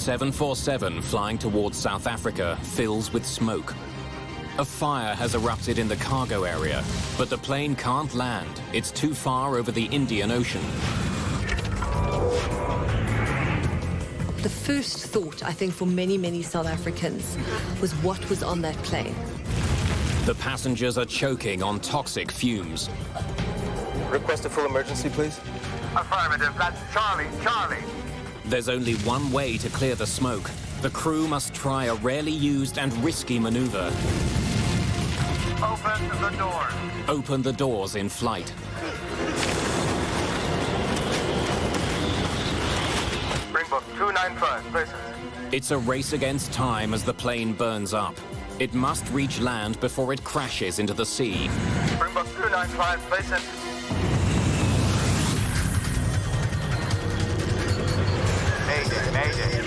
747 flying towards South Africa fills with smoke. A fire has erupted in the cargo area, but the plane can't land. It's too far over the Indian Ocean. The first thought, I think, for many, many South Africans was what was on that plane. The passengers are choking on toxic fumes. Request a full emergency, please. Affirmative, that's Charlie, Charlie. There's only one way to clear the smoke. The crew must try a rarely used and risky maneuver. Open the doors. Open the doors in flight. Springbok 295, places. It's a race against time as the plane burns up. It must reach land before it crashes into the sea. Springbok 295, places. Mayday, Mayday.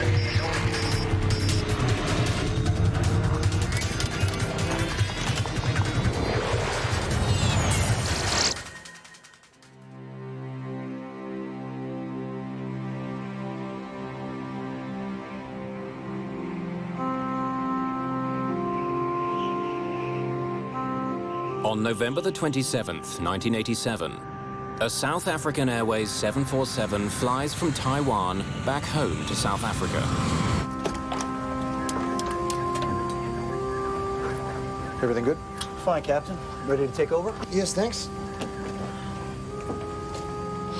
On November the 27th, 1987, a South African Airways 747 flies from Taiwan back home to South Africa. Everything good? Fine, Captain. Ready to take over? Yes, thanks.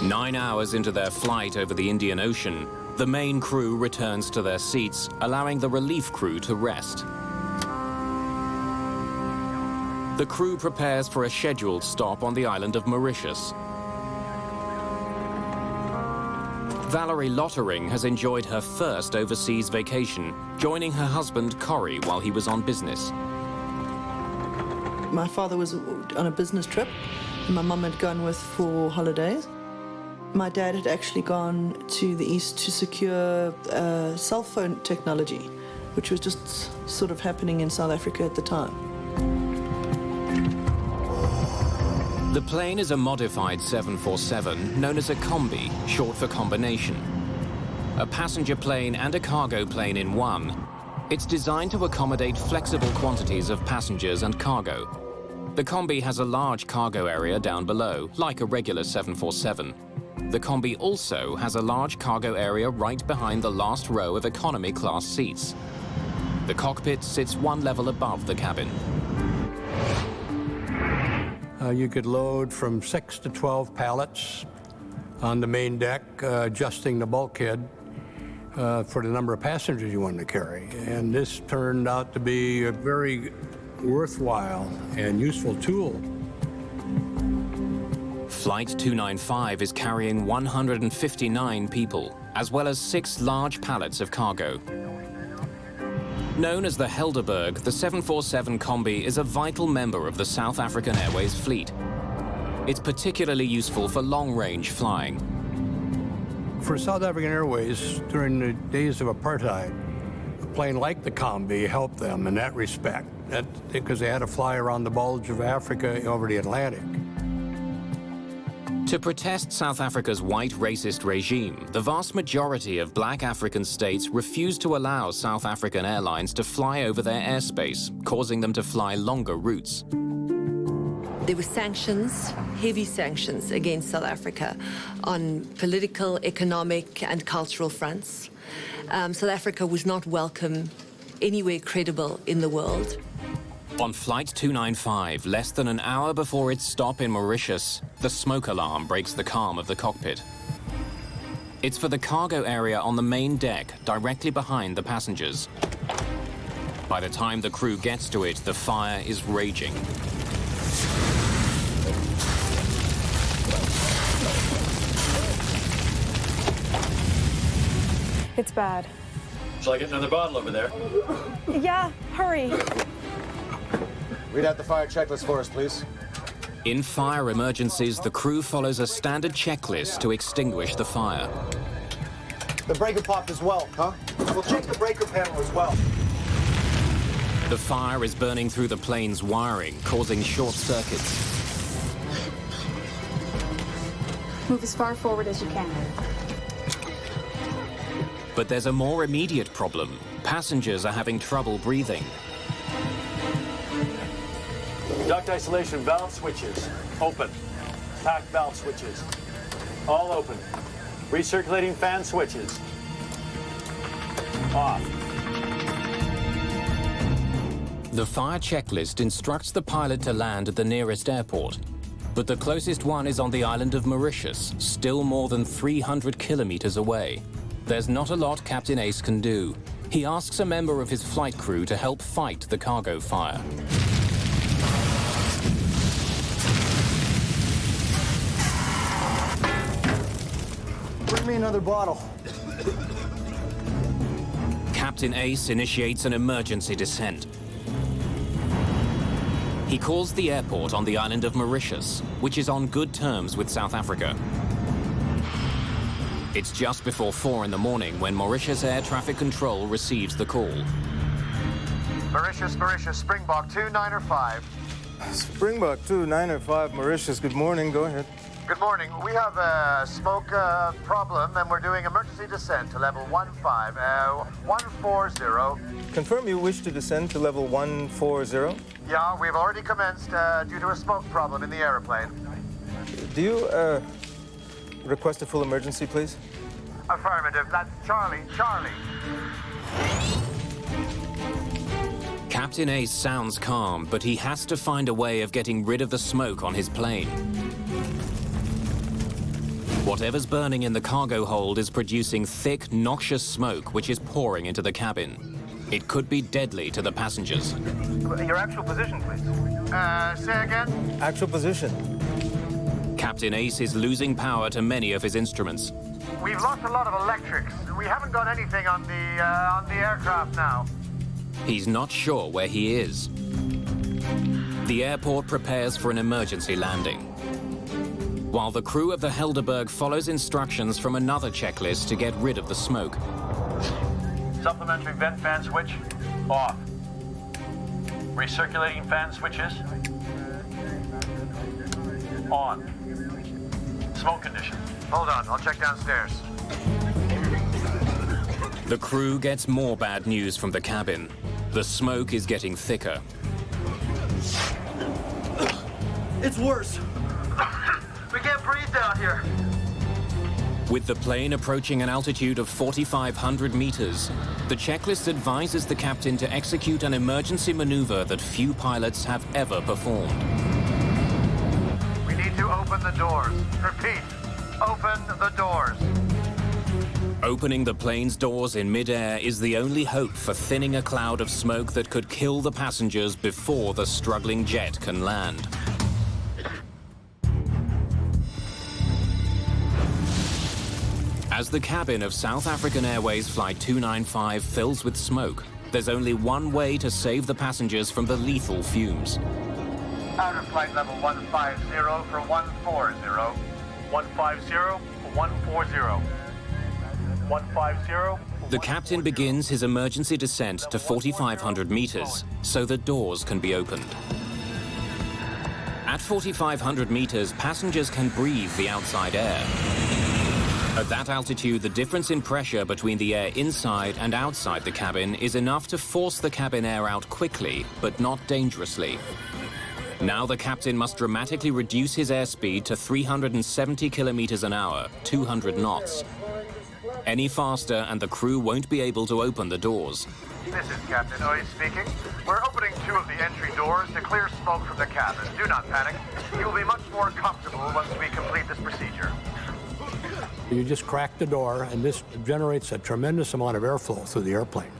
9 hours into their flight over the Indian Ocean, the main crew returns to their seats, allowing the relief crew to rest. The crew prepares for a scheduled stop on the island of Mauritius. Valerie Lottering has enjoyed her first overseas vacation, joining her husband Corrie while he was on business. My father was on a business trip, and my mum had gone with for holidays. My dad had actually gone to the east to secure cell phone technology, which was just sort of happening in South Africa at the time. The plane is a modified 747 known as a Combi, short for combination. A passenger plane and a cargo plane in one, it's designed to accommodate flexible quantities of passengers and cargo. The Combi has a large cargo area down below, like a regular 747. The Combi also has a large cargo area right behind the last row of economy class seats. The cockpit sits one level above the cabin. You could load from 6 to 12 pallets on the main deck, adjusting the bulkhead for the number of passengers you wanted to carry. And this turned out to be a very worthwhile and useful tool. Flight 295 is carrying 159 people, as well as 6 large pallets of cargo. Known as the Helderberg, the 747 Combi is a vital member of the South African Airways fleet. It's particularly useful for long-range flying. For South African Airways, during the days of apartheid, a plane like the Combi helped them in that respect, because they had to fly around the bulge of Africa over the Atlantic. To protest South Africa's white racist regime, the vast majority of black African states refused to allow South African Airlines to fly over their airspace, causing them to fly longer routes. There were sanctions, heavy sanctions against South Africa on political, economic, and cultural fronts. South Africa was not welcome anywhere credible in the world. On Flight 295, less than an hour before its stop in Mauritius, the smoke alarm breaks the calm of the cockpit. It's for the cargo area on the main deck, directly behind the passengers. By the time the crew gets to it, the fire is raging. It's bad. Shall I get another bottle over there? Yeah, hurry. Read out the fire checklist for us, please. In fire emergencies, the crew follows a standard checklist to extinguish the fire. The breaker popped as well, huh? We'll check the breaker panel as well. The fire is burning through the plane's wiring, causing short circuits. Move as far forward as you can. But there's a more immediate problem. Passengers are having trouble breathing. Duct isolation valve switches, open. Pack valve switches, all open. Recirculating fan switches, off. The fire checklist instructs the pilot to land at the nearest airport, but the closest one is on the island of Mauritius, still more than 300 kilometers away. There's not a lot Captain Ace can do. He asks a member of his flight crew to help fight the cargo fire. Bring me another bottle. Captain Ace initiates an emergency descent. He calls the airport on the island of Mauritius, which is on good terms with South Africa. It's just before 4 in the morning when Mauritius Air Traffic Control receives the call. Mauritius, Springbok 295. Springbok 295, Mauritius. Good morning. Go ahead. Good morning. We have a smoke problem, and we're doing emergency descent to level 140. Confirm you wish to descend to level 140. Yeah, we've already commenced due to a smoke problem in the airplane. Do you request a full emergency, please? Affirmative. That's Charlie. Captain Ace sounds calm, but he has to find a way of getting rid of the smoke on his plane. Whatever's burning in the cargo hold is producing thick, noxious smoke which is pouring into the cabin. It could be deadly to the passengers. Your actual position, please. Say again? Actual position. Captain Ace is losing power to many of his instruments. We've lost a lot of electrics. We haven't got anything on the aircraft now. He's not sure where he is. The airport prepares for an emergency landing, while the crew of the Helderberg follows instructions from another checklist to get rid of the smoke. Supplementary vent fan switch, off. Recirculating fan switches, on. Smoke condition. Hold on, I'll check downstairs. The crew gets more bad news from the cabin. The smoke is getting thicker. It's worse. We can't breathe down here. With the plane approaching an altitude of 4,500 meters, the checklist advises the captain to execute an emergency maneuver that few pilots have ever performed. We need to open the doors. Repeat, open the doors. Opening the plane's doors in midair is the only hope for thinning a cloud of smoke that could kill the passengers before the struggling jet can land. As the cabin of South African Airways Flight 295 fills with smoke, there's only one way to save the passengers from the lethal fumes. Out of flight level 150 for 140. 150 for 140. 150. The captain begins his emergency descent to 4,500 meters so the doors can be opened. At 4,500 meters, passengers can breathe the outside air. At that altitude, the difference in pressure between the air inside and outside the cabin is enough to force the cabin air out quickly, but not dangerously. Now the captain must dramatically reduce his airspeed to 370 kilometers an hour, 200 knots. Any faster and the crew won't be able to open the doors. This is Captain Oy speaking. We're opening 2 of the entry doors to clear smoke from the cabin. Do not panic. You will be much more comfortable once we complete this procedure. You just crack the door, and this generates a tremendous amount of airflow through the airplane.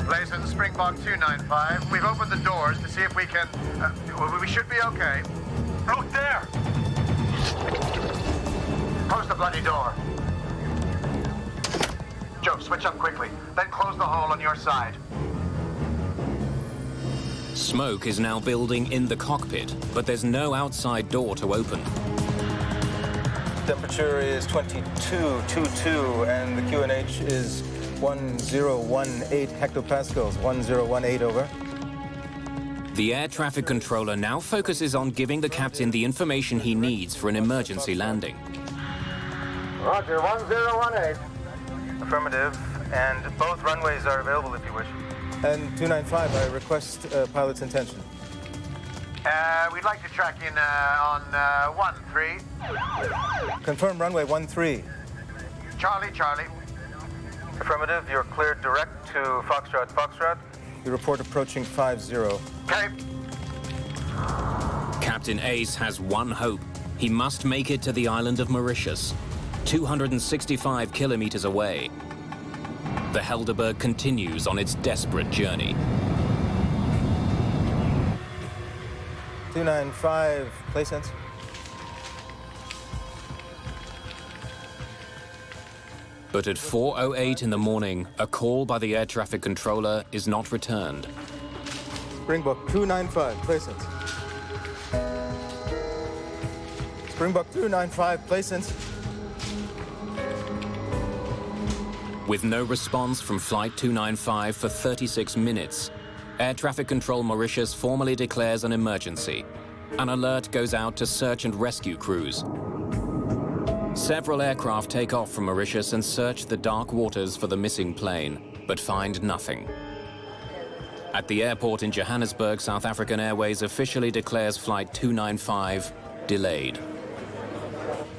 Blazin' Springbok 295. We've opened the doors to see if we can... we should be okay. Look there! Close the bloody door. Joe, switch up quickly. Then close the hole on your side. Smoke is now building in the cockpit, but there's no outside door to open. Temperature is 22.22, and the QNH is 1018 hectopascals. 1018 over. The air traffic controller now focuses on giving the captain the information he needs for an emergency landing. Roger, 1018. Affirmative. And both runways are available if you wish. And 295, I request pilot's intention. We'd like to track in on 13. Confirm runway 13. Charlie, Charlie. Affirmative, you're cleared direct to Foxtrot, Foxtrot. You report approaching 50. Okay. Captain Ace has one hope. He must make it to the island of Mauritius, 265 kilometers away. The Helderberg continues on its desperate journey. 295, play sense. But at 4:08 in the morning, a call by the air traffic controller is not returned. Springbok 295, play sense. Springbok 295, play sense. With no response from Flight 295 for 36 minutes, Air Traffic Control Mauritius formally declares an emergency. An alert goes out to search and rescue crews. Several aircraft take off from Mauritius and search the dark waters for the missing plane, but find nothing. At the airport in Johannesburg, South African Airways officially declares Flight 295 delayed.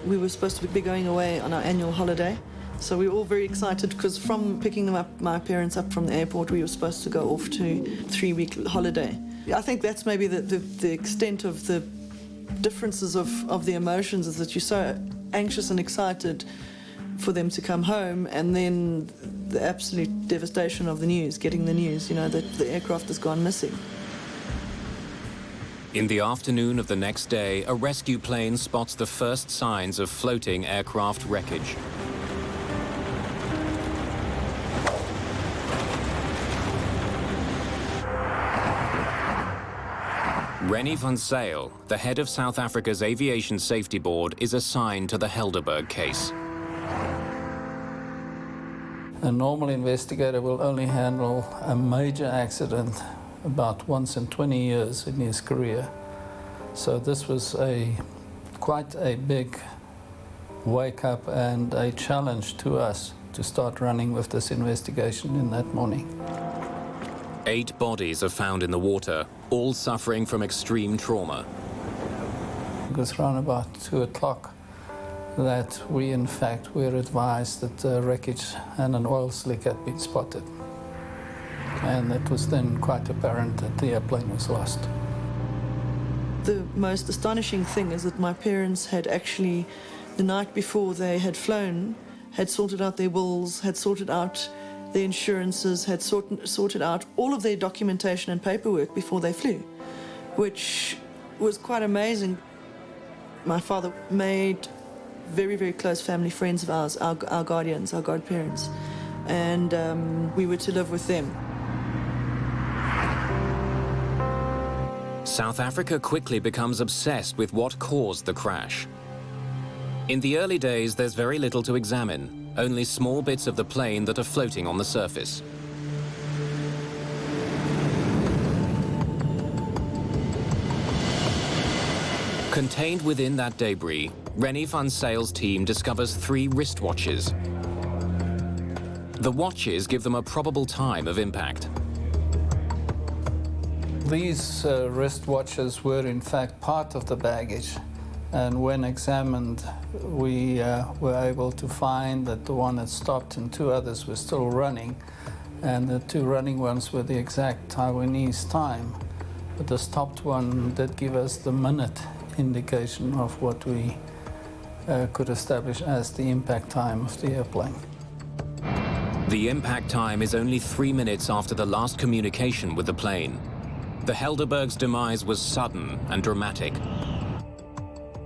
We were supposed to be going away on our annual holiday, so we were all very excited because from picking them up, my parents up from the airport, we were supposed to go off to 3-week holiday. I think that's maybe the extent of the differences of the emotions, is that you're so anxious and excited for them to come home, and then the absolute devastation of the news, getting the news, you know, that the aircraft has gone missing. In the afternoon of the next day, a rescue plane spots the first signs of floating aircraft wreckage. Rennie van Zyl, the head of South Africa's Aviation Safety Board, is assigned to the Helderberg case. A normal investigator will only handle a major accident about once in 20 years in his career. So this was quite a big wake-up and a challenge to us to start running with this investigation in that morning. 8 bodies are found in the water, all suffering from extreme trauma. It was around about 2 o'clock that we, in fact, were advised that wreckage and an oil slick had been spotted. And it was then quite apparent that the airplane was lost. The most astonishing thing is that my parents had actually, the night before they had flown, had sorted out their wills, had sorted out their insurances, had sorted out all of their documentation and paperwork before they flew, which was quite amazing. My father made very, very close family friends of ours, our guardians, our godparents, and we were to live with them. South Africa quickly becomes obsessed with what caused the crash. In the early days, there's very little to examine, only small bits of the plane that are floating on the surface. Contained within that debris, Rennie van Zyl's team discovers 3 wristwatches. The watches give them a probable time of impact. These wristwatches were in fact part of the baggage, and when examined we were able to find that the one had stopped and 2 others were still running, and the 2 running ones were the exact Taiwanese time, but the stopped one did give us the minute indication of what we could establish as the impact time of the airplane. The impact time is only 3 minutes after the last communication with the plane. The Helderberg's demise was sudden and dramatic.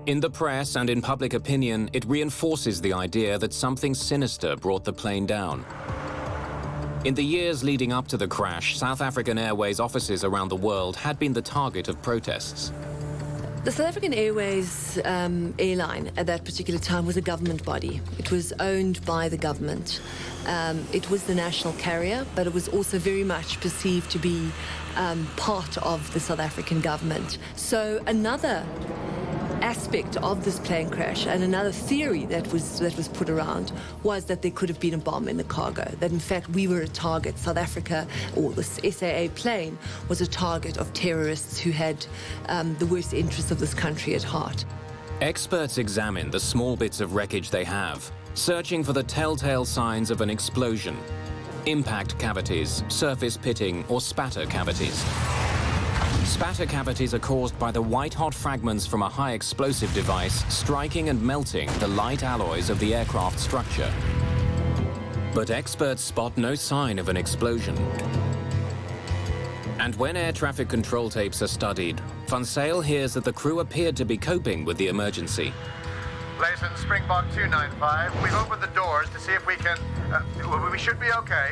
In the press and in public opinion, it reinforces the idea that something sinister brought the plane down. In the years leading up to the crash, South African Airways offices around the world had been the target of protests. The South African Airways airline at that particular time was a government body. It was owned by the government. It was the national carrier, but it was also very much perceived to be part of the South African government. So another aspect of this plane crash and another theory that was put around was that there could have been a bomb in the cargo, that in fact we were a target. South Africa, or this SAA plane, was a target of terrorists who had the worst interests of this country at heart. Experts examine the small bits of wreckage they have, searching for the telltale signs of an explosion: impact cavities, surface pitting, or spatter cavities. Spatter cavities are caused by the white-hot fragments from a high-explosive device striking and melting the light alloys of the aircraft structure. But experts spot no sign of an explosion. And when air traffic control tapes are studied, Van Zyl hears that the crew appeared to be coping with the emergency. Layson, Springbok 295, we've opened the doors to see if we can... we should be okay.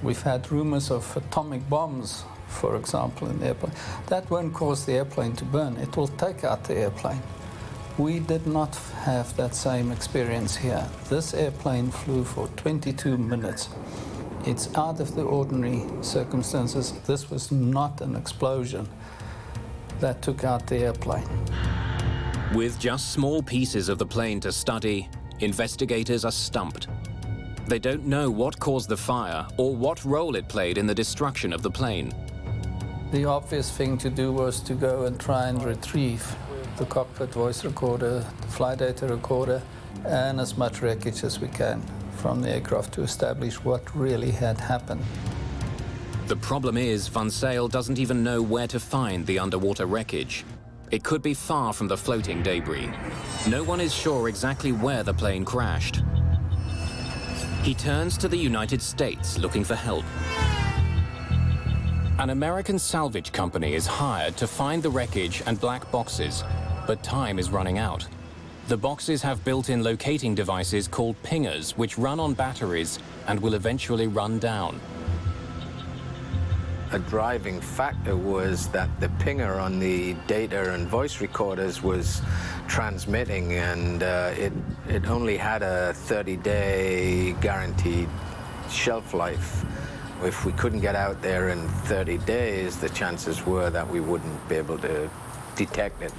We've had rumors of atomic bombs, for example, in the airplane. That won't cause the airplane to burn. It will take out the airplane. We did not have that same experience here. This airplane flew for 22 minutes. It's out of the ordinary circumstances. This was not an explosion that took out the airplane. With just small pieces of the plane to study, investigators are stumped. They don't know what caused the fire or what role it played in the destruction of the plane. The obvious thing to do was to go and try and retrieve the cockpit voice recorder, the flight data recorder, and as much wreckage as we can from the aircraft to establish what really had happened. The problem is, Van Zyl doesn't even know where to find the underwater wreckage. It could be far from the floating debris. No one is sure exactly where the plane crashed. He turns to the United States looking for help. An American salvage company is hired to find the wreckage and black boxes, but time is running out. The boxes have built-in locating devices called pingers, which run on batteries and will eventually run down. A driving factor was that the pinger on the data and voice recorders was transmitting, and it only had a 30-day guaranteed shelf life. If we couldn't get out there in 30 days, the chances were that we wouldn't be able to detect it.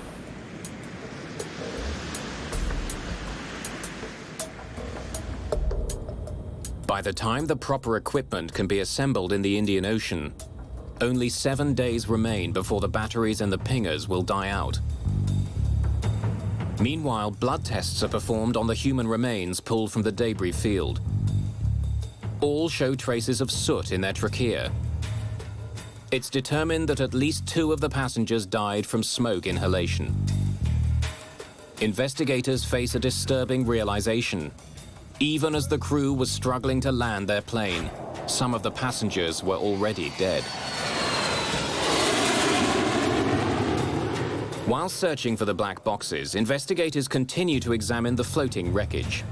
By the time the proper equipment can be assembled in the Indian Ocean, only 7 days remain before the batteries and the pingers will die out. Meanwhile, blood tests are performed on the human remains pulled from the debris field. All show traces of soot in their trachea. It's determined that at least 2 of the passengers died from smoke inhalation. Investigators face a disturbing realization. Even as the crew was struggling to land their plane, some of the passengers were already dead. While searching for the black boxes, investigators continue to examine the floating wreckage.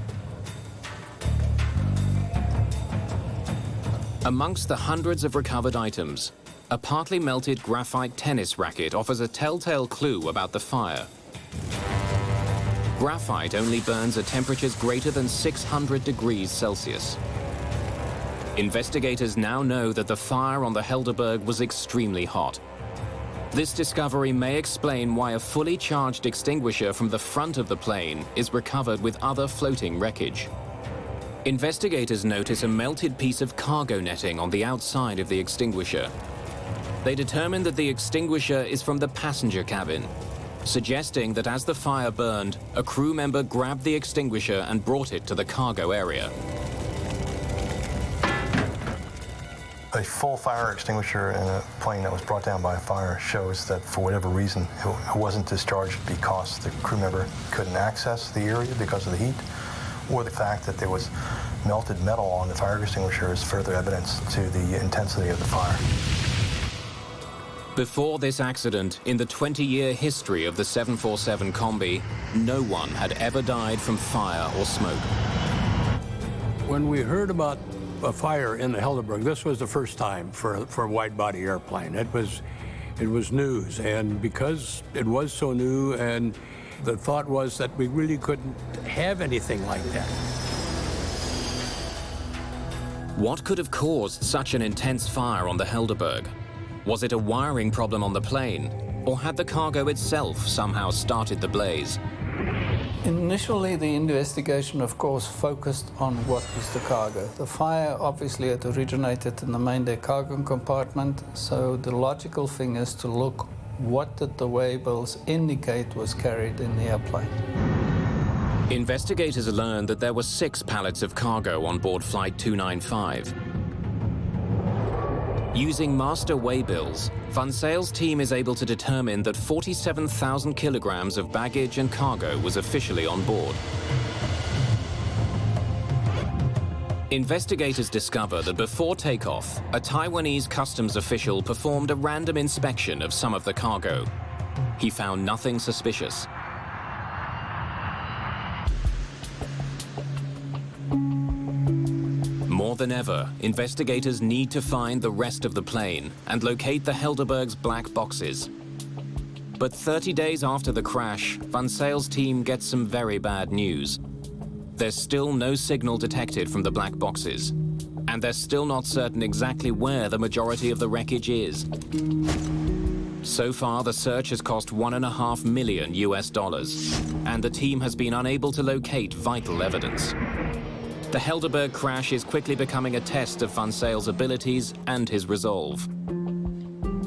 Amongst the hundreds of recovered items, a partly melted graphite tennis racket offers a telltale clue about the fire. Graphite only burns at temperatures greater than 600 degrees Celsius. Investigators now know that the fire on the Helderberg was extremely hot. This discovery may explain why a fully charged extinguisher from the front of the plane is recovered with other floating wreckage. Investigators notice a melted piece of cargo netting on the outside of the extinguisher. They determine that the extinguisher is from the passenger cabin, suggesting that as the fire burned, a crew member grabbed the extinguisher and brought it to the cargo area. A full fire extinguisher in a plane that was brought down by a fire shows that for whatever reason it wasn't discharged because the crew member couldn't access the area because of the heat, or the fact that there was melted metal on the fire extinguisher is further evidence to the intensity of the fire. Before this accident, in the 20-year history of the 747 Combi, no one had ever died from fire or smoke. When we heard about a fire in the Helderberg, this was the first time for a wide-body airplane. It was It was news, and because it was so new, and the thought was that we really couldn't have anything like that. What could have caused such an intense fire on the Helderberg? Was it a wiring problem on the plane, or had the cargo itself somehow started the blaze? Initially, the investigation, of course, focused on what was the cargo. The fire obviously had originated in the Mayday cargo compartment, so the logical thing is to look what did the waybills indicate was carried in the airplane. Investigators learned that there were 6 pallets of cargo on board Flight 295. Using master waybills, Van Zyle's team is able to determine that 47,000 kilograms of baggage and cargo was officially on board. Investigators discover that before takeoff, a Taiwanese customs official performed a random inspection of some of the cargo. He found nothing suspicious. More than ever, investigators need to find the rest of the plane and locate the Helderberg's black boxes. But 30 days after the crash, Van Zyle's team gets some very bad news. There's still no signal detected from the black boxes, and they're still not certain exactly where the majority of the wreckage is. So far, the search has cost $1.5 million, and the team has been unable to locate vital evidence. The Helderberg crash is quickly becoming a test of Van Zyle's abilities and his resolve.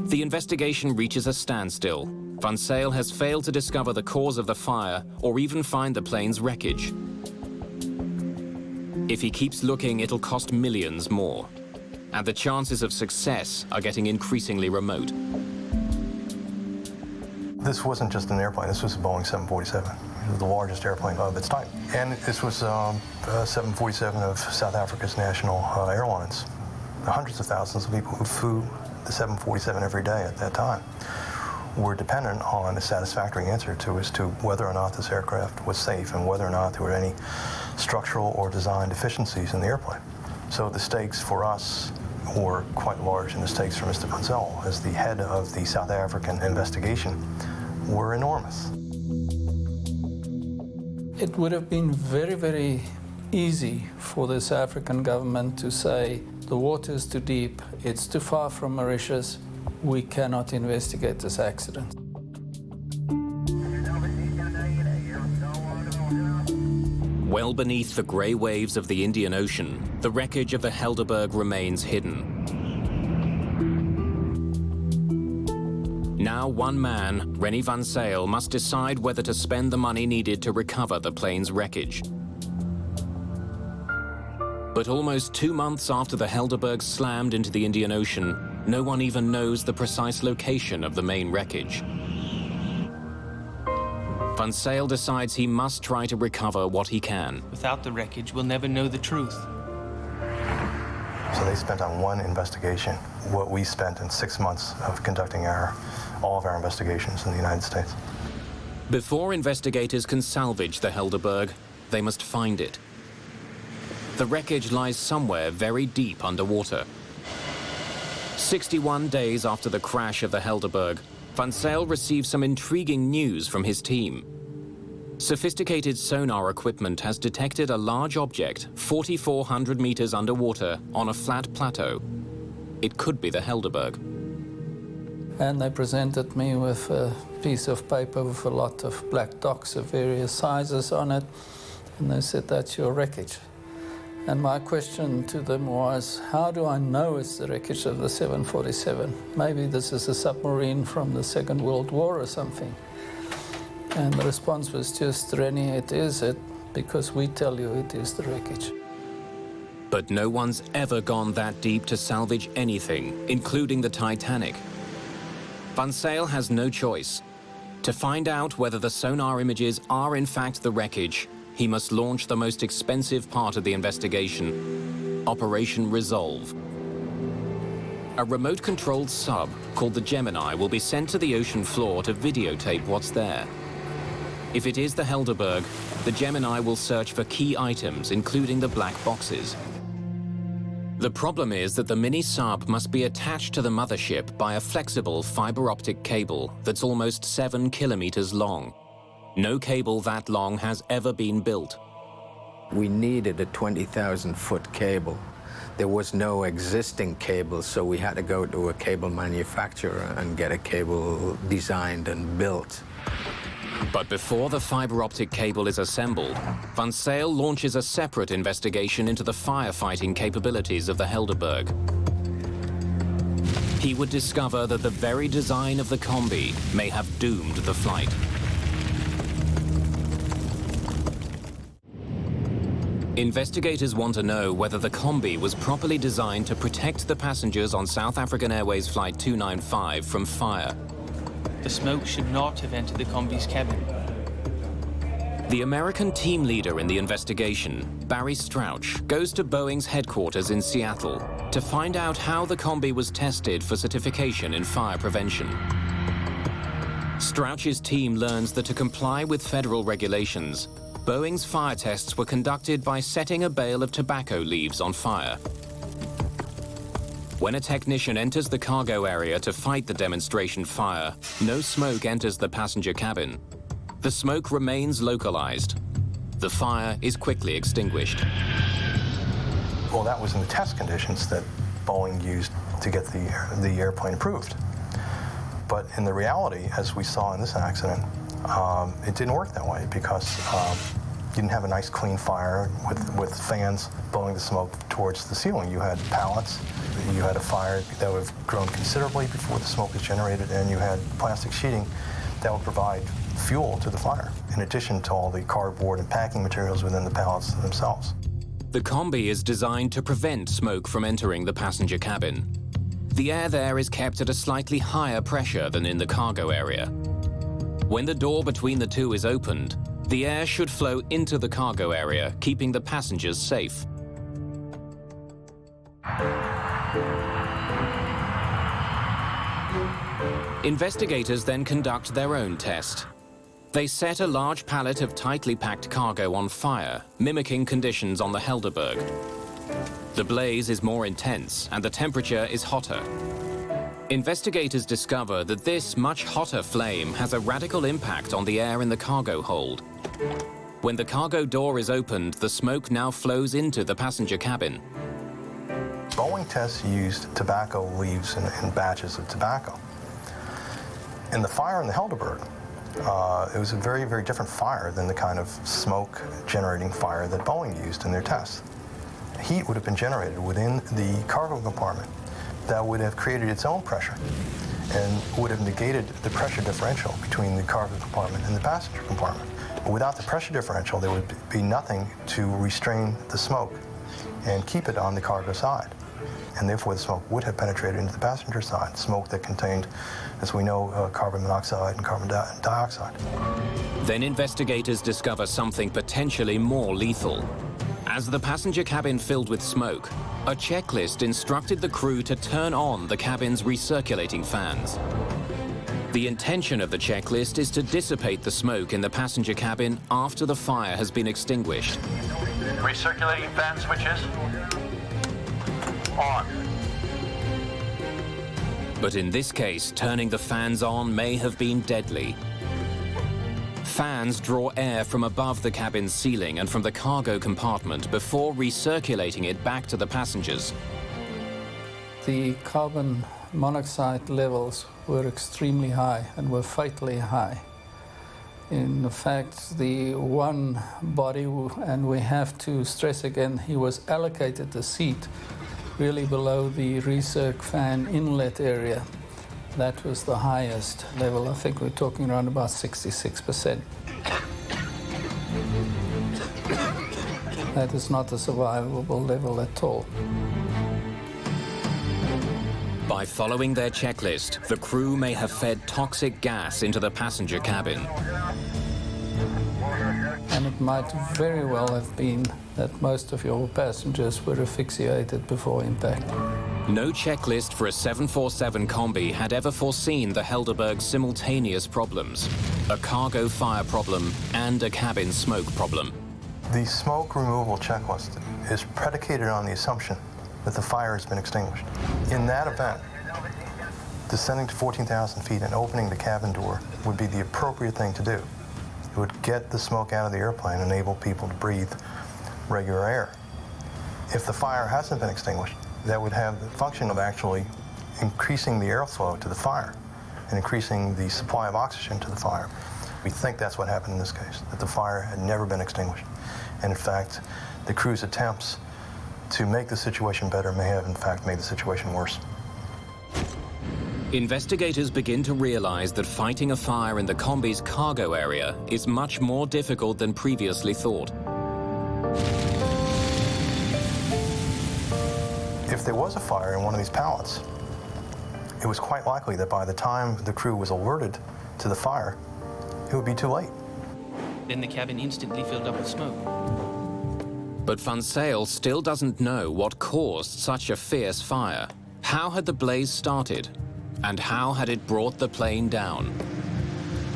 The investigation reaches a standstill. Van Zyl has failed to discover the cause of the fire or even find the plane's wreckage. If he keeps looking, it'll cost millions more. And the chances of success are getting increasingly remote. This wasn't just an airplane, this was a Boeing 747. It was the largest airplane of its type. And this was a 747 of South Africa's national airlines. Hundreds of thousands of people who flew the 747 every day at that time were dependent on a satisfactory answer as to whether or not this aircraft was safe and whether or not there were any structural or design deficiencies in the airplane. So the stakes for us were quite large, and the stakes for Mr. Van Zyl as the head of the South African investigation were enormous. It would have been very, very easy for the South African government to say, the water is too deep, it's too far from Mauritius, we cannot investigate this accident. Well beneath the grey waves of the Indian Ocean, the wreckage of the Helderberg remains hidden. Now one man, Rennie Van Zyl, must decide whether to spend the money needed to recover the plane's wreckage. But almost 2 months after the Helderberg slammed into the Indian Ocean, no one even knows the precise location of the main wreckage. Van Zyl decides he must try to recover what he can. Without the wreckage, we'll never know the truth. So they spent on one investigation what we spent in 6 months of conducting all of our investigations in the United States. Before investigators can salvage the Helderberg, they must find it. The wreckage lies somewhere very deep underwater. 61 days after the crash of the Helderberg, Van Zyl receives some intriguing news from his team. Sophisticated sonar equipment has detected a large object 4,400 meters underwater on a flat plateau. It could be the Helderberg. And they presented me with a piece of paper with a lot of black dots of various sizes on it, and they said, that's your wreckage. And my question to them was, how do I know it's the wreckage of the 747? Maybe this is a submarine from the Second World War or something. And the response was just, Rennie, it is it, because we tell you it is the wreckage. But no one's ever gone that deep to salvage anything, including the Titanic. Van Zyl has no choice. To find out whether the sonar images are in fact the wreckage, he must launch the most expensive part of the investigation, Operation Resolve. A remote-controlled sub called the Gemini will be sent to the ocean floor to videotape what's there. If it is the Helderberg, the Gemini will search for key items, including the black boxes. The problem is that the mini-sub must be attached to the mothership by a flexible fiber optic cable that's almost 7 kilometers long. No cable that long has ever been built. We needed a 20,000-foot cable. There was no existing cable, so we had to go to a cable manufacturer and get a cable designed and built. But before the fiber optic cable is assembled, Van Zyl launches a separate investigation into the firefighting capabilities of the Helderberg. He would discover that the very design of the Combi may have doomed the flight. Investigators want to know whether the Combi was properly designed to protect the passengers on South African Airways Flight 295 from fire. The smoke should not have entered the Combi's cabin. The American team leader in the investigation, Barry Strauch, goes to Boeing's headquarters in Seattle to find out how the Combi was tested for certification in fire prevention. Strauch's team learns that to comply with federal regulations, Boeing's fire tests were conducted by setting a bale of tobacco leaves on fire. When a technician enters the cargo area to fight the demonstration fire, no smoke enters the passenger cabin. The smoke remains localized. The fire is quickly extinguished. Well, that was in the test conditions that Boeing used to get the airplane approved. But in the reality, as we saw in this accident, it didn't work that way because you didn't have a nice clean fire with fans blowing the smoke towards the ceiling. You had pallets, you had a fire that would have grown considerably before the smoke was generated, and you had plastic sheeting that would provide fuel to the fire, in addition to all the cardboard and packing materials within the pallets themselves. The Combi is designed to prevent smoke from entering the passenger cabin. The air there is kept at a slightly higher pressure than in the cargo area. When the door between the two is opened, the air should flow into the cargo area, keeping the passengers safe. Investigators then conduct their own test. They set a large pallet of tightly packed cargo on fire, mimicking conditions on the Helderberg. The blaze is more intense and the temperature is hotter. Investigators discover that this much hotter flame has a radical impact on the air in the cargo hold. When the cargo door is opened, the smoke now flows into the passenger cabin. Boeing tests used tobacco leaves in batches of tobacco. In the fire in the Helderberg, it was a very, very different fire than the kind of smoke-generating fire that Boeing used in their tests. Heat would have been generated within the cargo compartment that would have created its own pressure and would have negated the pressure differential between the cargo compartment and the passenger compartment. But without the pressure differential, there would be nothing to restrain the smoke and keep it on the cargo side. And therefore, the smoke would have penetrated into the passenger side, smoke that contained, as we know, carbon monoxide and carbon dioxide. Then investigators discover something potentially more lethal. As the passenger cabin filled with smoke, a checklist instructed the crew to turn on the cabin's recirculating fans. The intention of the checklist is to dissipate the smoke in the passenger cabin after the fire has been extinguished. Recirculating fan switches. On. But in this case, turning the fans on may have been deadly. Fans draw air from above the cabin's ceiling and from the cargo compartment before recirculating it back to the passengers. The carbon monoxide levels were extremely high and were fatally high. In fact, the one body, and we have to stress again, he was allocated the seat really below the recirc fan inlet area. That was the highest level. I think we're talking around about 66%. That is not a survivable level at all. By following their checklist, the crew may have fed toxic gas into the passenger cabin. And it might very well have been that most of your passengers were asphyxiated before impact. No checklist for a 747 Combi had ever foreseen the Helderberg's simultaneous problems, a cargo fire problem and a cabin smoke problem. The smoke removal checklist is predicated on the assumption that the fire has been extinguished. In that event, descending to 14,000 feet and opening the cabin door would be the appropriate thing to do. It would get the smoke out of the airplane and enable people to breathe regular air. If the fire hasn't been extinguished, that would have the function of actually increasing the airflow to the fire and increasing the supply of oxygen to the fire. We think that's what happened in this case, that the fire had never been extinguished. And in fact, the crew's attempts to make the situation better may have in fact made the situation worse. Investigators begin to realize that fighting a fire in the Combi's cargo area is much more difficult than previously thought. If there was a fire in one of these pallets, it was quite likely that by the time the crew was alerted to the fire, it would be too late. Then the cabin instantly filled up with smoke. But Van Zyl still doesn't know what caused such a fierce fire. How had the blaze started? And how had it brought the plane down?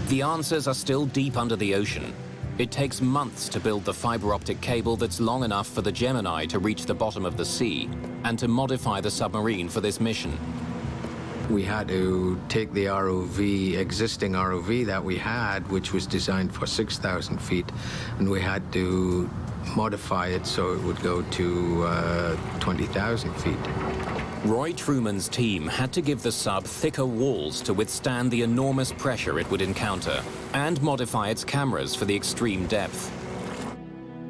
The answers are still deep under the ocean. It takes months to build the fiber optic cable that's long enough for the Gemini to reach the bottom of the sea and to modify the submarine for this mission. We had to take the ROV, existing ROV that we had, which was designed for 6,000 feet, and we had to modify it so it would go to 20,000 feet. Roy Truman's team had to give the sub thicker walls to withstand the enormous pressure it would encounter and modify its cameras for the extreme depth.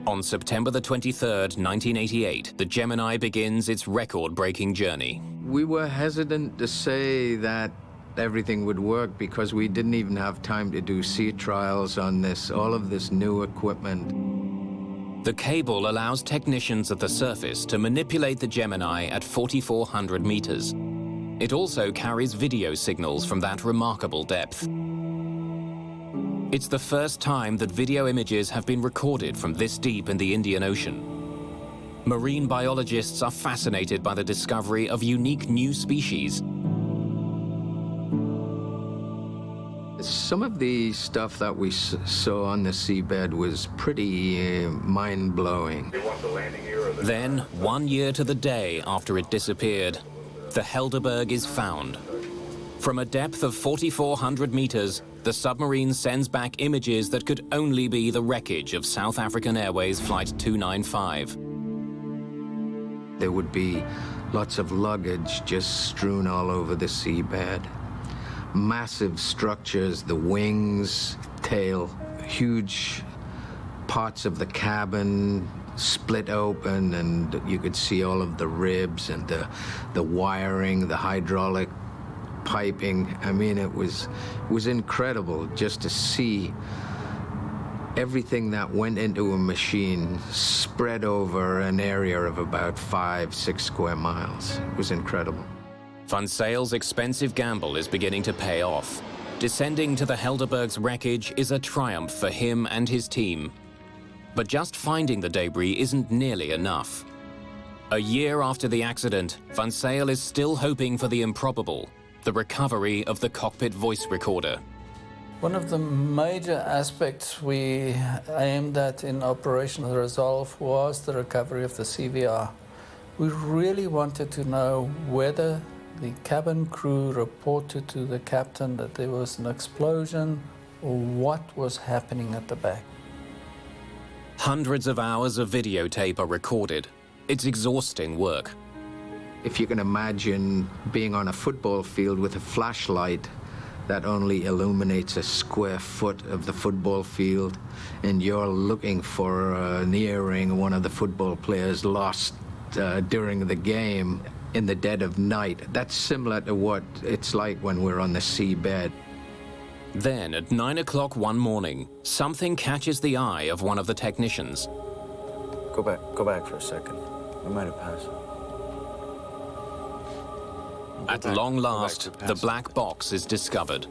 On September the 23rd, 1988, the Gemini begins its record-breaking journey. We were hesitant to say that everything would work because we didn't even have time to do sea trials on this, all of this new equipment. The cable allows technicians at the surface to manipulate the Gemini at 4,400 meters. It also carries video signals from that remarkable depth. It's the first time that video images have been recorded from this deep in the Indian Ocean. Marine biologists are fascinated by the discovery of unique new species. Some of the stuff that we saw on the seabed was pretty mind-blowing. Then, 1 year to the day after it disappeared, the Helderberg is found. From a depth of 4,400 meters, the submarine sends back images that could only be the wreckage of South African Airways Flight 295. There would be lots of luggage just strewn all over the seabed. Massive structures, the wings, tail, huge parts of the cabin split open, and you could see all of the ribs and the wiring, the hydraulic piping. I mean, it was incredible just to see everything that went into a machine spread over an area of about 5-6 square miles. It was incredible. Van Zyl's expensive gamble is beginning to pay off. Descending to the Helderberg's wreckage is a triumph for him and his team. But just finding the debris isn't nearly enough. A year after the accident, Van Zyl is still hoping for the improbable, the recovery of the cockpit voice recorder. One of the major aspects we aimed at in Operation Resolve was the recovery of the CVR. We really wanted to know whether the cabin crew reported to the captain that there was an explosion or what was happening at the back. Hundreds of hours of videotape are recorded. It's exhausting work. If you can imagine being on a football field with a flashlight that only illuminates a square foot of the football field, and you're looking for an earring one of the football players lost during the game in the dead of night. That's similar to what it's like when we're on the seabed. Then, at 9 o'clock one morning, something catches the eye of one of the technicians. Go back for a second. We might have passed. At long last, the black box is discovered.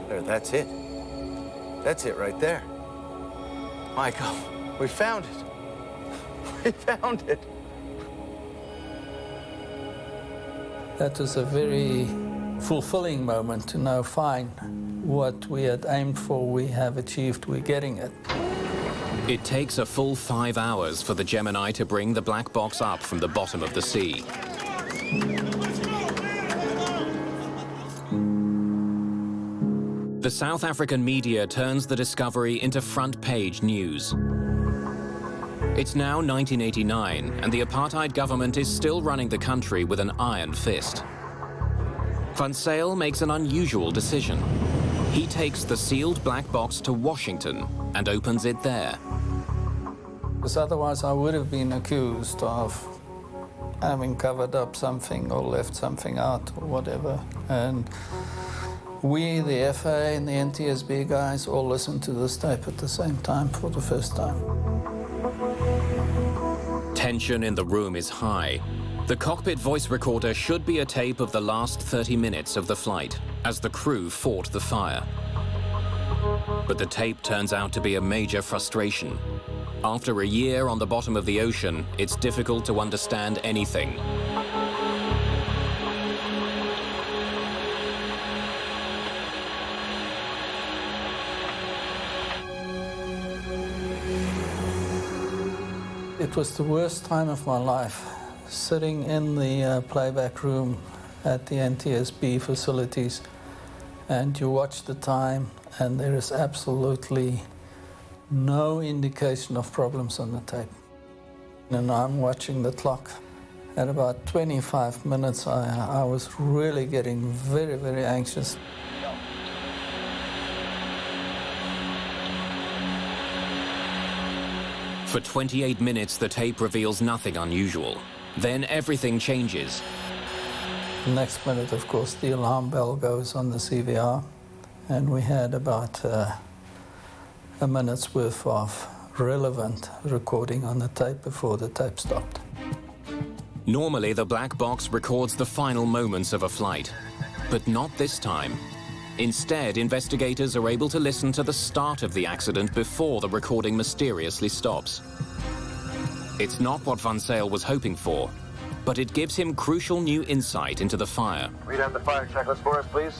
There, that's it. That's it right there. Michael, we found it. We found it. That was a very fulfilling moment to know, fine, what we had aimed for, we have achieved, we're getting it. It takes a full 5 hours for the Gemini to bring the black box up from the bottom of the sea. The South African media turns the discovery into front-page news. It's now 1989, and the apartheid government is still running the country with an iron fist. Van Zyl makes an unusual decision. He takes the sealed black box to Washington and opens it there. Because otherwise I would have been accused of having covered up something or left something out or whatever. And we, the FAA and the NTSB guys, all listened to this tape at the same time for the first time. Tension in the room is high. The cockpit voice recorder should be a tape of the last 30 minutes of the flight, as the crew fought the fire. But the tape turns out to be a major frustration. After a year on the bottom of the ocean, it's difficult to understand anything. It was the worst time of my life, sitting in the playback room at the NTSB facilities, and you watch the time, and there is absolutely no indication of problems on the tape. And I'm watching the clock. At about 25 minutes, I was really getting very, very anxious. For 28 minutes, the tape reveals nothing unusual. Then everything changes. The next minute, of course, the alarm bell goes on the CVR, and we had about a minute's worth of relevant recording on the tape before the tape stopped. Normally, the black box records the final moments of a flight, but not this time. Instead, investigators are able to listen to the start of the accident before the recording mysteriously stops. It's not what Van Zyl was hoping for, but it gives him crucial new insight into the fire. Read out the fire checklist for us, please.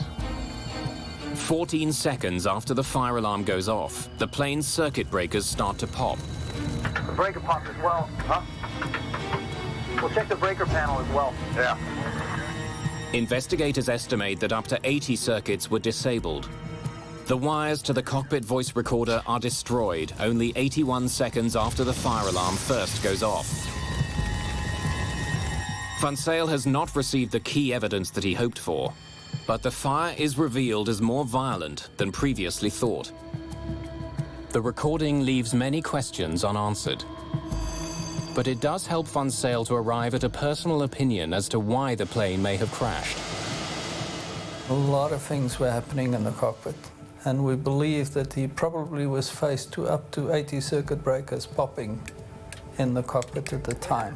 14 seconds after the fire alarm goes off, the plane's circuit breakers start to pop. The breaker popped as well, huh? We'll check the breaker panel as well. Yeah. Investigators estimate that up to 80 circuits were disabled. The wires to the cockpit voice recorder are destroyed only 81 seconds after the fire alarm first goes off. Van Zyl has not received the key evidence that he hoped for, but the fire is revealed as more violent than previously thought. The recording leaves many questions unanswered, but it does help Van Zyl to arrive at a personal opinion as to why the plane may have crashed. A lot of things were happening in the cockpit, and we believe that he probably was faced to up to 80 circuit breakers popping in the cockpit at the time.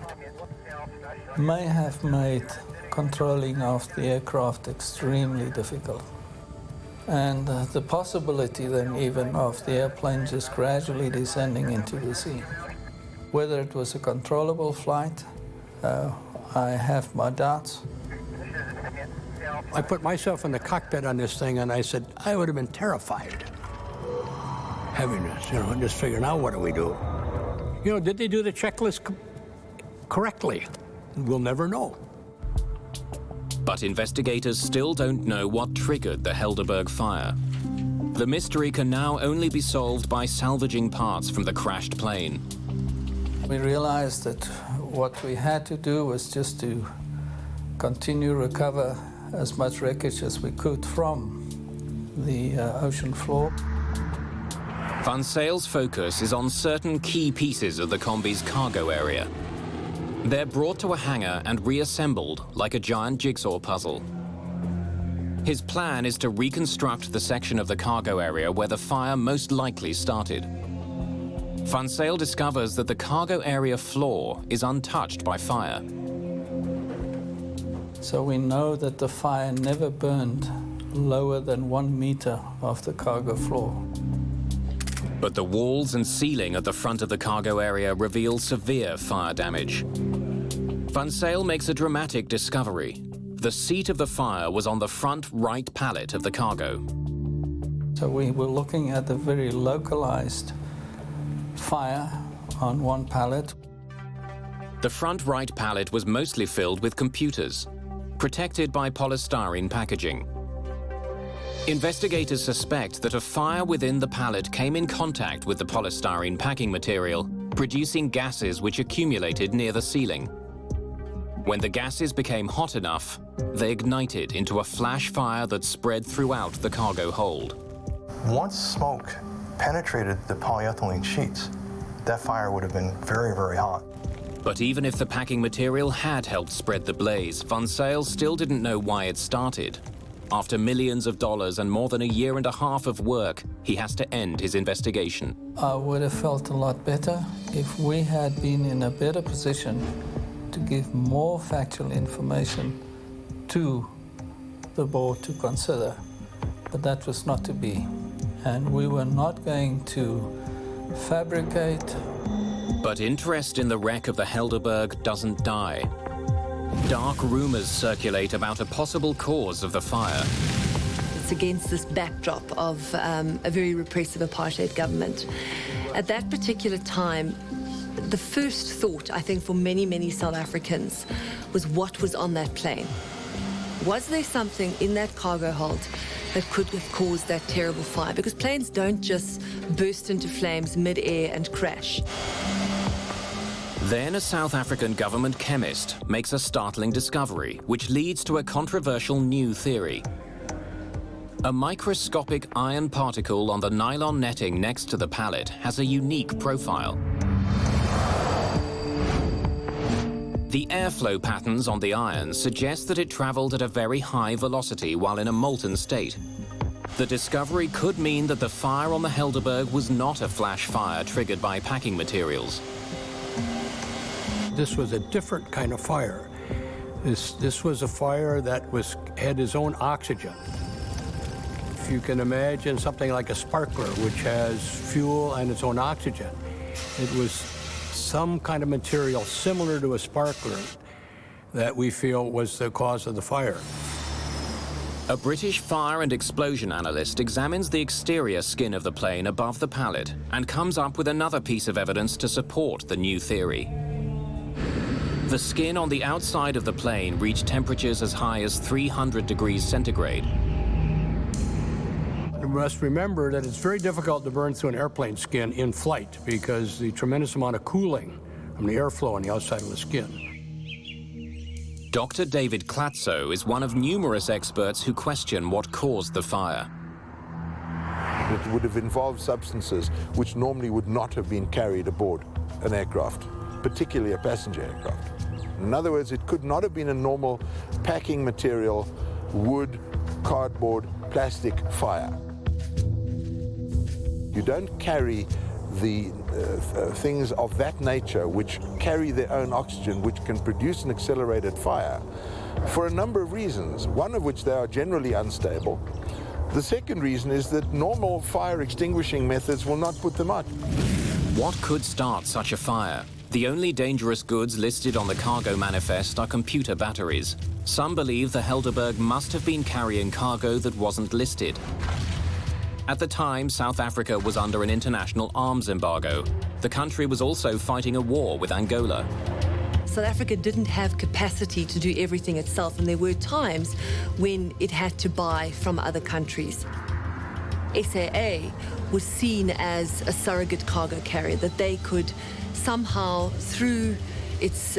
May have made controlling of the aircraft extremely difficult. And the possibility then even of the airplane just gradually descending into the sea. Whether it was a controllable flight, I have my doubts. I put myself in the cockpit on this thing, and I said, I would have been terrified. Heaviness, just figuring out what do we do. Did they do the checklist correctly? We'll never know. But investigators still don't know what triggered the Helderberg fire. The mystery can now only be solved by salvaging parts from the crashed plane. We realized that what we had to do was just to continue recover as much wreckage as we could from the ocean floor. Van Zyl's focus is on certain key pieces of the Combi's cargo area. They're brought to a hangar and reassembled like a giant jigsaw puzzle. His plan is to reconstruct the section of the cargo area where the fire most likely started. Van Zyl discovers that the cargo area floor is untouched by fire. So we know that the fire never burned lower than 1 meter off the cargo floor. But the walls and ceiling at the front of the cargo area reveal severe fire damage. Van Zyl makes a dramatic discovery. The seat of the fire was on the front right pallet of the cargo. So we were looking at a very localized fire on one pallet. The front right pallet was mostly filled with computers, protected by polystyrene packaging. Investigators suspect that a fire within the pallet came in contact with the polystyrene packing material, producing gases which accumulated near the ceiling. When the gases became hot enough, they ignited into a flash fire that spread throughout the cargo hold. Once smoke penetrated the polyethylene sheets, that fire would have been very, very hot. But even if the packing material had helped spread the blaze, Van Zyl still didn't know why it started. After millions of dollars and more than a year and a half of work, he has to end his investigation. I would have felt a lot better if we had been in a better position to give more factual information to the board to consider. But that was not to be. And we were not going to fabricate. But interest in the wreck of the Helderberg doesn't die. Dark rumors circulate about a possible cause of the fire. It's against this backdrop of a very repressive apartheid government. At that particular time, the first thought, I think, for many, many South Africans was what was on that plane. Was there something in that cargo hold that could have caused that terrible fire? Because planes don't just burst into flames mid-air and crash. Then a South African government chemist makes a startling discovery, which leads to a controversial new theory. A microscopic iron particle on the nylon netting next to the pallet has a unique profile. The airflow patterns on the iron suggest that it traveled at a very high velocity while in a molten state. The discovery could mean that the fire on the Helderberg was not a flash fire triggered by packing materials. This was a different kind of fire. This was a fire that had its own oxygen. If you can imagine something like a sparkler, which has fuel and its own oxygen, it was some kind of material similar to a sparkler that we feel was the cause of the fire. A British fire and explosion analyst examines the exterior skin of the plane above the pallet and comes up with another piece of evidence to support the new theory. The skin on the outside of the plane reached temperatures as high as 300 degrees centigrade. You must remember that it's very difficult to burn through an airplane skin in flight because the tremendous amount of cooling from the airflow on the outside of the skin. Dr. David Klatzo is one of numerous experts who question what caused the fire. It would have involved substances which normally would not have been carried aboard an aircraft, particularly a passenger aircraft. In other words, it could not have been a normal packing material, wood, cardboard, plastic fire. You don't carry the things of that nature which carry their own oxygen, which can produce an accelerated fire, for a number of reasons, one of which they are generally unstable. The second reason is that normal fire extinguishing methods will not put them out. What could start such a fire? The only dangerous goods listed on the cargo manifest are computer batteries. Some believe the Helderberg must have been carrying cargo that wasn't listed. At the time, South Africa was under an international arms embargo. The country was also fighting a war with Angola. South Africa didn't have capacity to do everything itself, and there were times when it had to buy from other countries. SAA was seen as a surrogate cargo carrier, that they could somehow, through its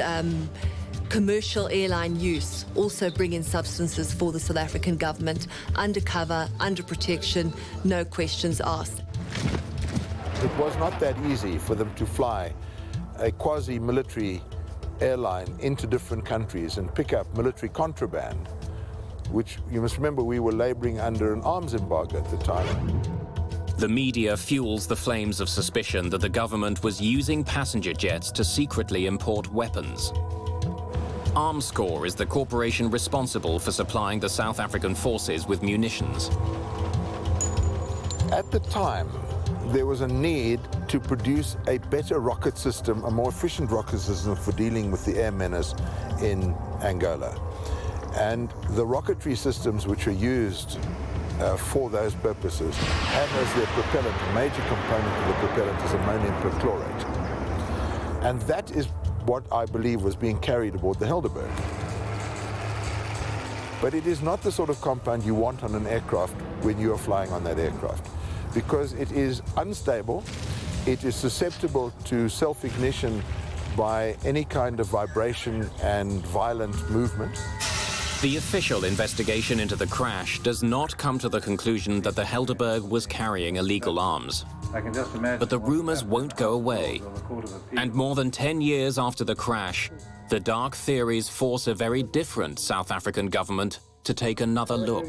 commercial airline use, also bring in substances for the South African government, undercover, under protection, no questions asked. It was not that easy for them to fly a quasi-military airline into different countries and pick up military contraband, which you must remember we were laboring under an arms embargo at the time. The media fuels the flames of suspicion that the government was using passenger jets to secretly import weapons. Armscor is the corporation responsible for supplying the South African forces with munitions. At the time, there was a need to produce a better rocket system, a more efficient rocket system for dealing with the air menace in Angola. And the rocketry systems which are used for those purposes have as their propellant, a major component of the propellant is ammonium perchlorate. And that is what I believe was being carried aboard the Helderberg. But it is not the sort of compound you want on an aircraft when you are flying on that aircraft, because it is unstable, it is susceptible to self-ignition by any kind of vibration and violent movement. The official investigation into the crash does not come to the conclusion that the Helderberg was carrying illegal arms. But the rumors won't go away. And more than 10 years after the crash, the dark theories force a very different South African government to take another look.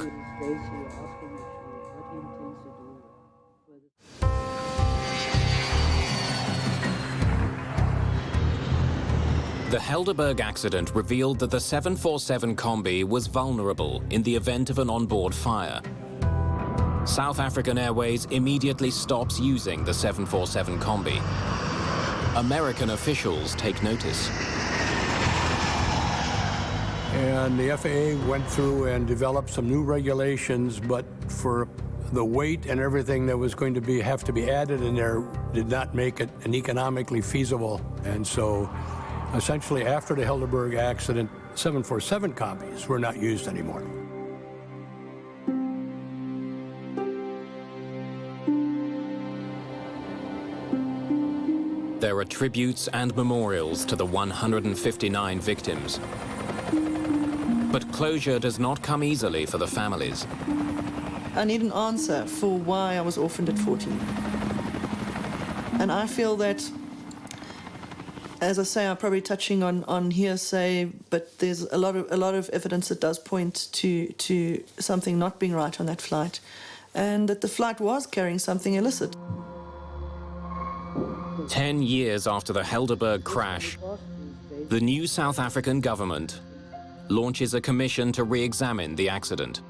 The Helderberg accident revealed that the 747 Combi was vulnerable in the event of an onboard fire. South African Airways immediately stops using the 747 Combi. American officials take notice. And the FAA went through and developed some new regulations, but for the weight and everything that was going to have to be added in there did not make it an economically feasible. And so essentially, after the Helderberg accident, 747 Combis were not used anymore. There are tributes and memorials to the 159 victims. But closure does not come easily for the families. I need an answer for why I was orphaned at 14. And I feel that, as I say, I'm probably touching on hearsay, but there's a lot of evidence that does point to something not being right on that flight, and that the flight was carrying something illicit. 10 years after the Helderberg crash, the new South African government launches a commission to re-examine the accident.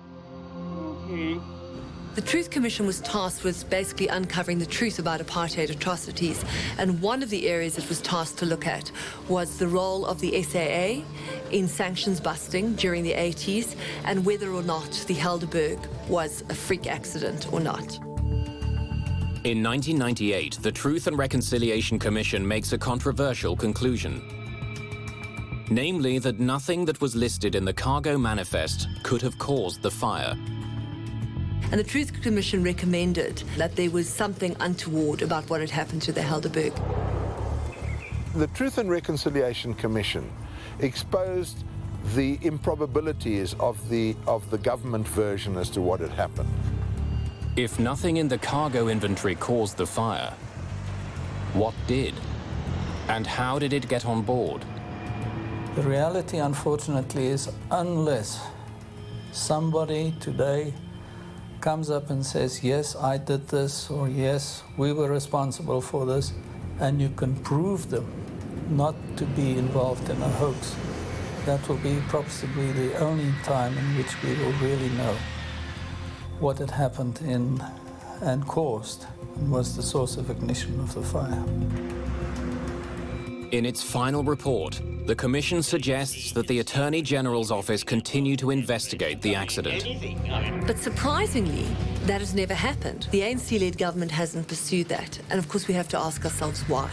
The Truth Commission was tasked with basically uncovering the truth about apartheid atrocities, and one of the areas it was tasked to look at was the role of the SAA in sanctions busting during the 80s, and whether or not the Helderberg was a freak accident or not. In 1998, the Truth and Reconciliation Commission makes a controversial conclusion. Namely, that nothing that was listed in the cargo manifest could have caused the fire. And the Truth Commission recommended that there was something untoward about what had happened to the Helderberg. The Truth and Reconciliation Commission exposed the improbabilities of the government version as to what had happened. If nothing in the cargo inventory caused the fire, what did? And how did it get on board? The reality, unfortunately, is unless somebody today comes up and says, yes, I did this, or yes, we were responsible for this, and you can prove them not to be involved in a hoax, that will be possibly the only time in which we will really know what had happened and caused and was the source of ignition of the fire. In its final report, the Commission suggests that the Attorney General's office continue to investigate the accident. But surprisingly, that has never happened. The ANC-led government hasn't pursued that. And of course, we have to ask ourselves why.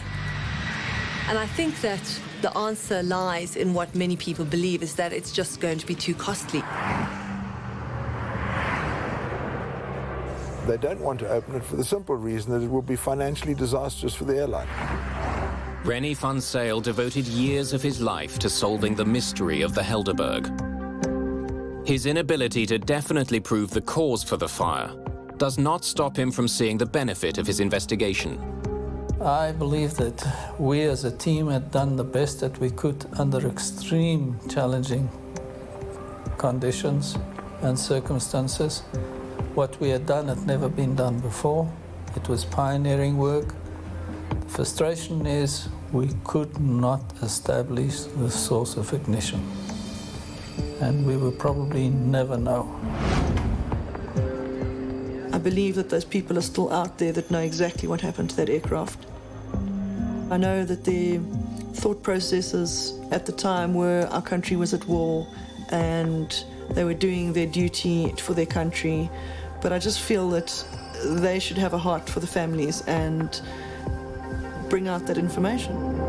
And I think that the answer lies in what many people believe, is that it's just going to be too costly. They don't want to open it for the simple reason that it will be financially disastrous for the airline. Rennie van Zyl devoted years of his life to solving the mystery of the Helderberg. His inability to definitely prove the cause for the fire does not stop him from seeing the benefit of his investigation. I believe that we as a team had done the best that we could under extreme challenging conditions and circumstances. What we had done had never been done before. It was pioneering work. The frustration is we could not establish the source of ignition, and we will probably never know. I believe that those people are still out there that know exactly what happened to that aircraft. I know that their thought processes at the time were our country was at war and they were doing their duty for their country, But I just feel that they should have a heart for the families and bring out that information.